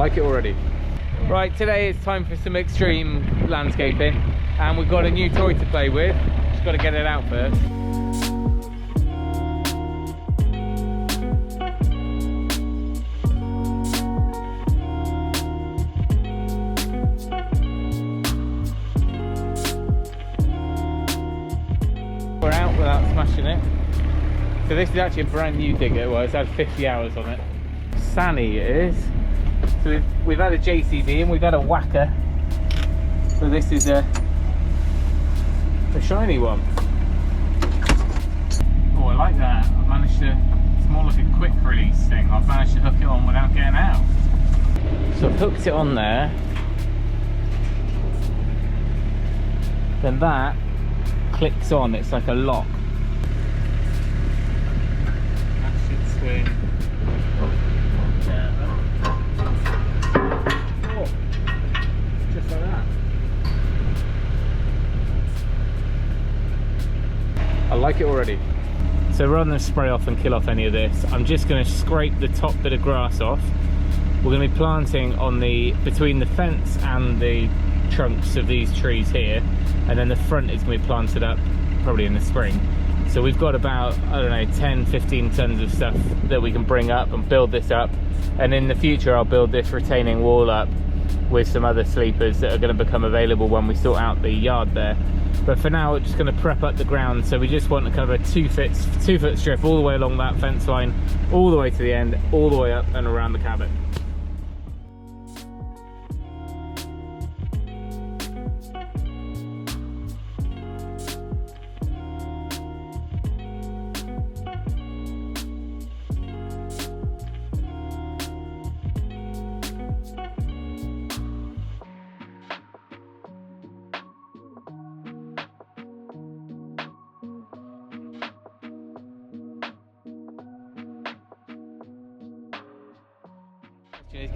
like it already. Right, today it's time for some extreme landscaping, and we've got a new toy to play with. Just got to get it out first. We're out without smashing it. So this is actually a brand new digger. Well, it's had 50 hours on it. Sunny it is. So we've had a JCB and we've had a whacker. So this is a shiny one. Oh, I like that. I've managed to, it's more like a quick release thing. I've managed to hook it on without getting out. So I've hooked it on there. Then that clicks on, it's like a lock. That should swing. Oh, just like that. I like it already. So rather than spray off and kill off any of this, I'm just going to scrape the top bit of grass off. We're going to be planting on between the fence and the trunks of these trees here, and then the front is going to be planted up probably in the spring. So we've got about, I don't know, 10-15 tons of stuff that we can bring up and build this up, and in the future I'll build this retaining wall up with some other sleepers that are going to become available when we sort out the yard there. But for now we're just going to prep up the ground, so we just want a kind of a 2 foot strip all the way along that fence line, all the way to the end, all the way up and around the cabin.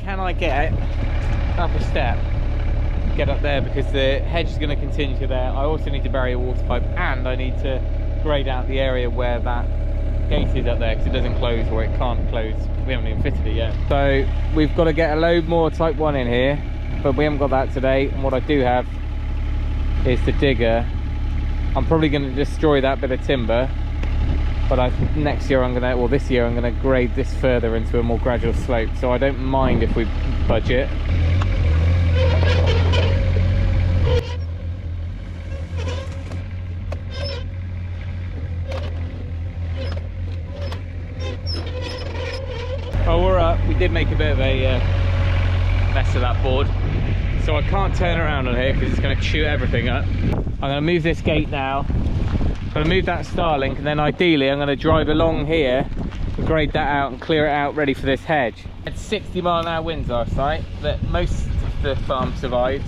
Can I get up a step, get up there, because the hedge is going to continue to there. I also need to bury a water pipe, and I need to grade out the area where that gate is up there, because it doesn't close, or it can't close. We haven't even fitted it yet. So we've got to get a load more type 1 in here, but we haven't got that today. And what I do have is the digger. I'm probably going to destroy that bit of timber, but next year I'm going to, or this year I'm going to grade this further into a more gradual slope, so I don't mind if we budget. Oh, we're up. We did make a bit of a mess of that board, so I can't turn around on here because it's going to chew everything up. I'm going to move this gate now. I'm going to move that Starlink, and then ideally I'm going to drive along here and grade that out and clear it out ready for this hedge. It's 60-mile-an-hour winds last night, but most of the farm survived.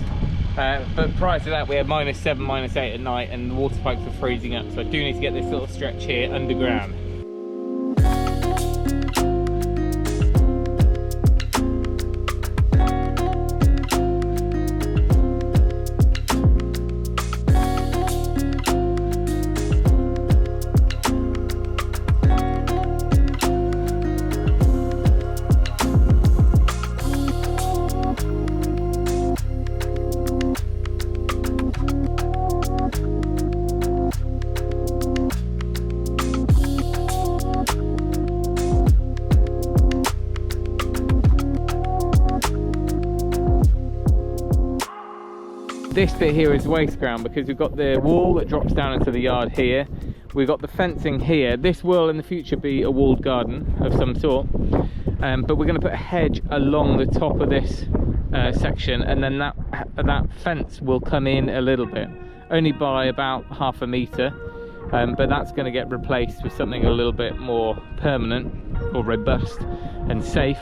But prior to that we had -7, -8 at night, and the water pipes were freezing up, so I do need to get this little stretch here underground. This bit here is waste ground, because we've got the wall that drops down into the yard here. We've got the fencing here. This will in the future be a walled garden of some sort, but we're going to put a hedge along the top of this section, and then that fence will come in a little bit, only by about ½ a metre, but that's going to get replaced with something a little bit more permanent or robust and safe.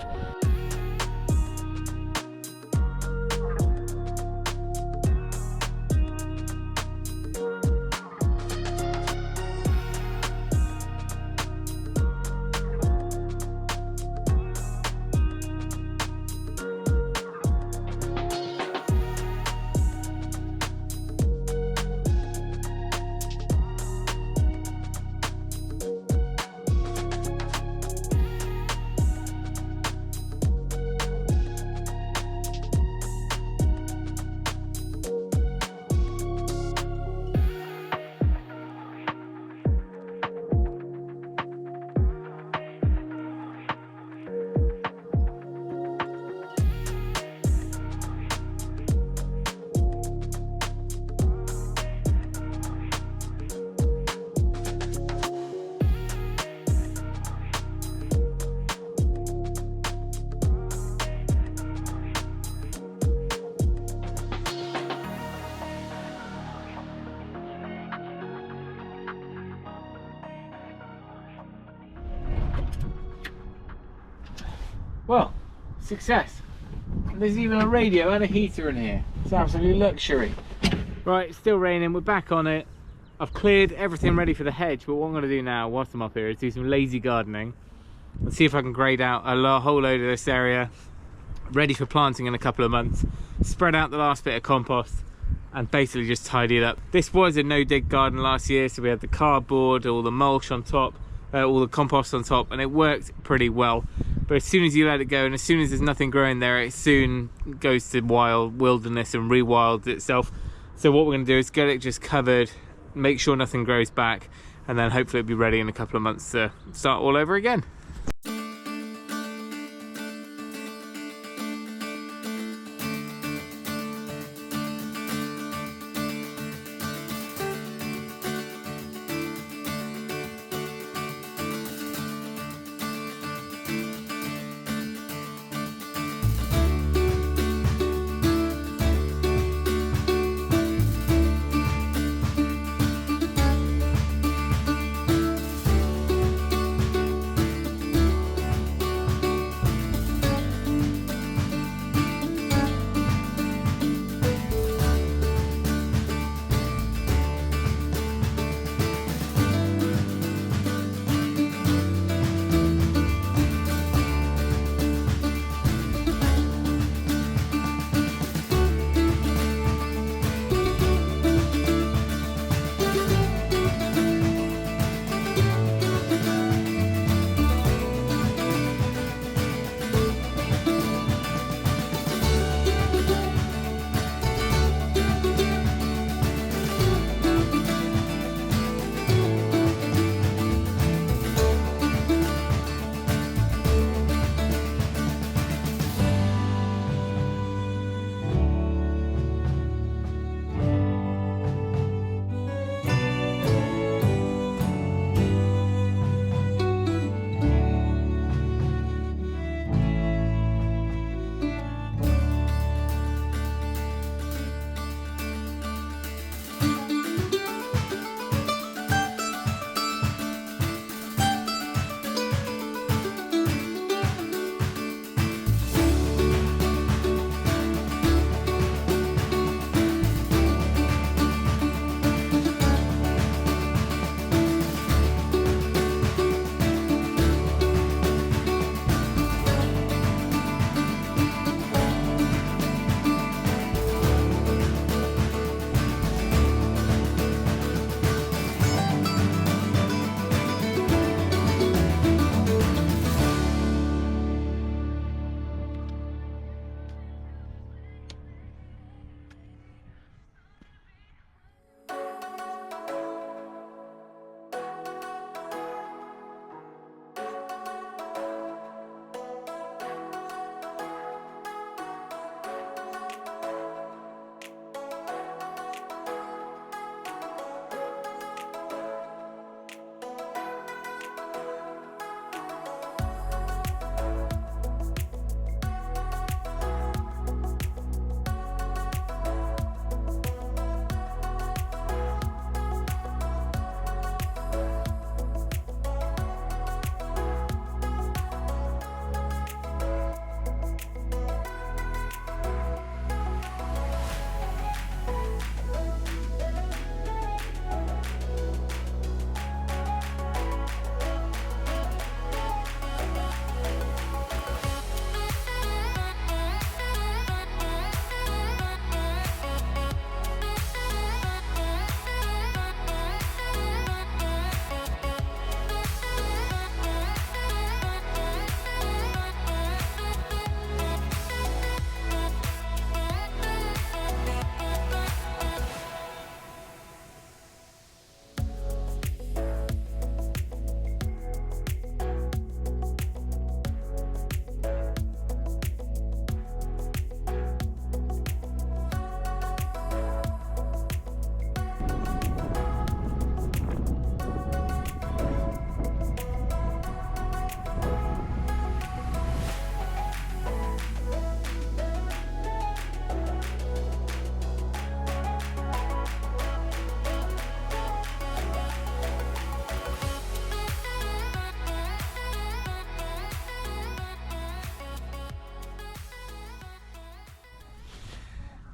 Well, success. There's even a radio and a heater in here. It's absolute luxury. Right, it's still raining, we're back on it. I've cleared everything ready for the hedge, but what I'm going to do now whilst I'm up here is do some lazy gardening and see if I can grade out a whole load of this area ready for planting in a couple of months, spread out the last bit of compost and basically just tidy it up. This was a no-dig garden last year, so we had the cardboard, all the mulch on top, all the compost on top, and it worked pretty well. But as soon as you let it go and as soon as there's nothing growing there, it soon goes to wilderness and rewilds itself. So what we're going to do is get it just covered, make sure nothing grows back, and then hopefully it'll be ready in a couple of months to start all over again.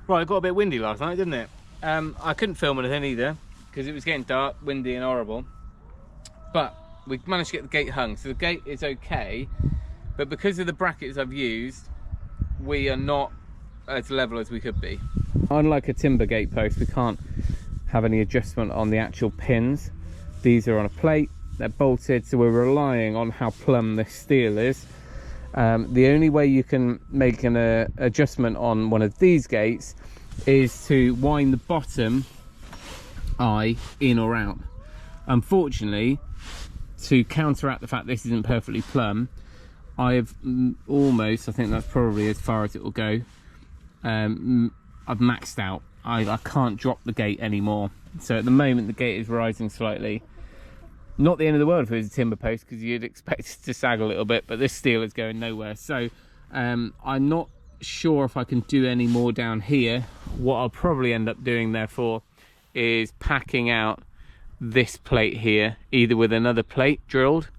Right, it got a bit windy last night, didn't it? I couldn't film anything either because it was getting dark, windy and horrible. But we managed to get the gate hung. So the gate is okay, but because of the brackets I've used, we are not as level as we could be. Unlike a timber gate post, we can't have any adjustment on the actual pins. These are on a plate, they're bolted, so we're relying on how plumb this steel is. The only way you can make an adjustment on one of these gates is to wind the bottom eye in or out. Unfortunately, to counteract the fact this isn't perfectly plumb, I've almost, I think that's probably as far as it will go, I've maxed out. I can't drop the gate anymore. So at the moment the gate is rising slightly. Not the end of the world if it was a timber post, because you'd expect it to sag a little bit, but this steel is going nowhere. So I'm not sure if I can do any more down here. What I'll probably end up doing therefore is packing out this plate here, either with another plate drilled,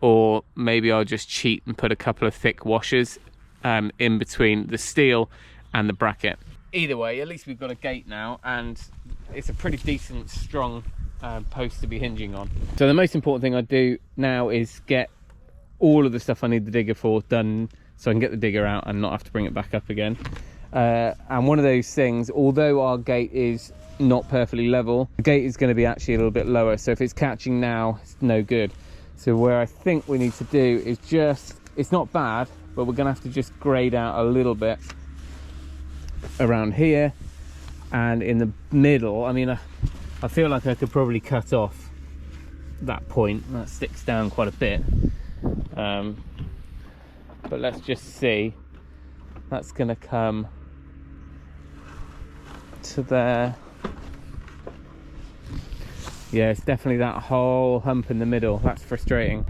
or maybe I'll just cheat and put a couple of thick washers in between the steel and the bracket. Either way, at least we've got a gate now, and it's a pretty decent, strong post to be hinging on. So the most important thing I do now is get all of the stuff I need the digger for done, so I can get the digger out and not have to bring it back up again. And one of those things, although our gate is not perfectly level, the gate is going to be actually a little bit lower, so if it's catching now, it's no good. So where I think we need to do is just, it's not bad, but we're going to have to just grade out a little bit around here and in the middle. I mean, I feel like I could probably cut off that point. That sticks down quite a bit. But let's just see. That's going to come to there. Yeah, it's definitely that whole hump in the middle. That's frustrating.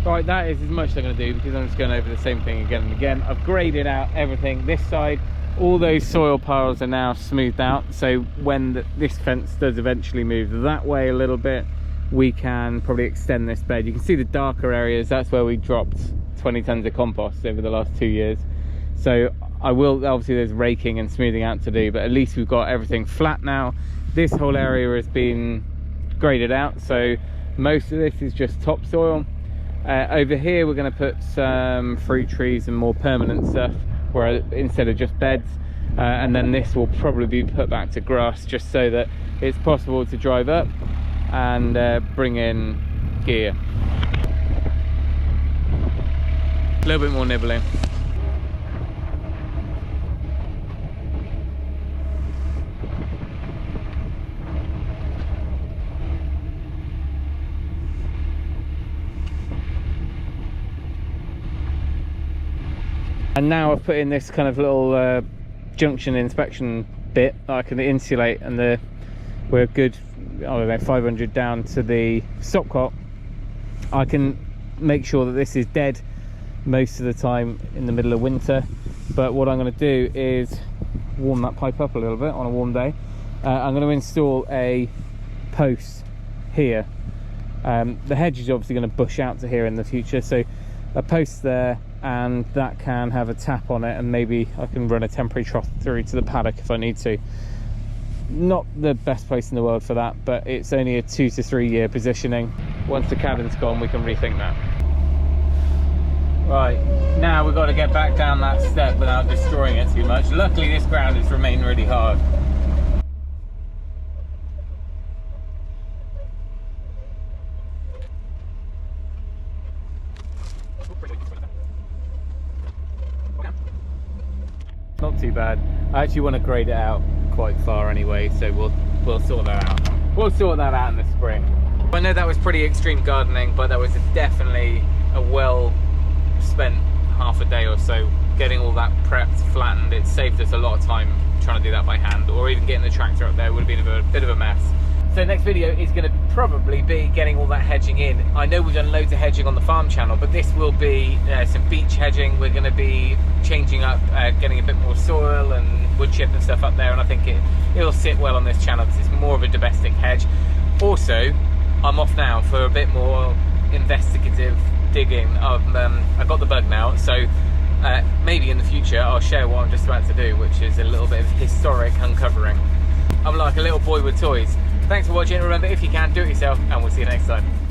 Right, that is as much as I'm going to do, because I'm just going over the same thing again and again. I've graded out everything this side. All those soil piles are now smoothed out, so when this fence does eventually move that way a little bit, we can probably extend this bed. You can see the darker areas, that's where we dropped 20 tons of compost over the last 2 years. So I will, obviously there's raking and smoothing out to do, but at least we've got everything flat now. This whole area has been graded out, so most of this is just topsoil. Over here we're going to put some fruit trees and more permanent stuff, where instead of just beds, and then this will probably be put back to grass, just so that it's possible to drive up and bring in gear. A little bit more nibbling. And now I've put in this kind of little junction inspection bit that I can insulate, and we're good, I don't know, 500 down to the stopcock. I can make sure that this is dead most of the time in the middle of winter, but what I'm going to do is warm that pipe up a little bit on a warm day. I'm going to install a post here. The hedge is obviously going to bush out to here in the future, so a post there, and that can have a tap on it, and maybe I can run a temporary trough through to the paddock if I need to. Not the best place in the world for that, but it's only a 2 to 3 year positioning. Once the cabin's gone, we can rethink that. Right, now we've got to get back down that step without destroying it too much. Luckily this ground has remained really hard. Not too bad. I actually want to grade it out quite far anyway, so we'll sort that out. We'll sort that out in the spring. I know that was pretty extreme gardening, but that was definitely a well spent half a day or so getting all that prepped, flattened. It saved us a lot of time trying to do that by hand, or even getting the tractor up there would have been a bit of a mess. So next video is going to probably be getting all that hedging in. I know we've done loads of hedging on the farm channel, but this will be some beach hedging. We're going to be changing up, getting a bit more soil and wood chip and stuff up there, and I think it'll sit well on this channel because it's more of a domestic hedge. Also, I'm off now for a bit more investigative digging. I got the bug now, so maybe in the future I'll share what I'm just about to do, which is a little bit of historic uncovering. I'm like a little boy with toys. Thanks for watching. Remember, if you can, do it yourself, and we'll see you next time.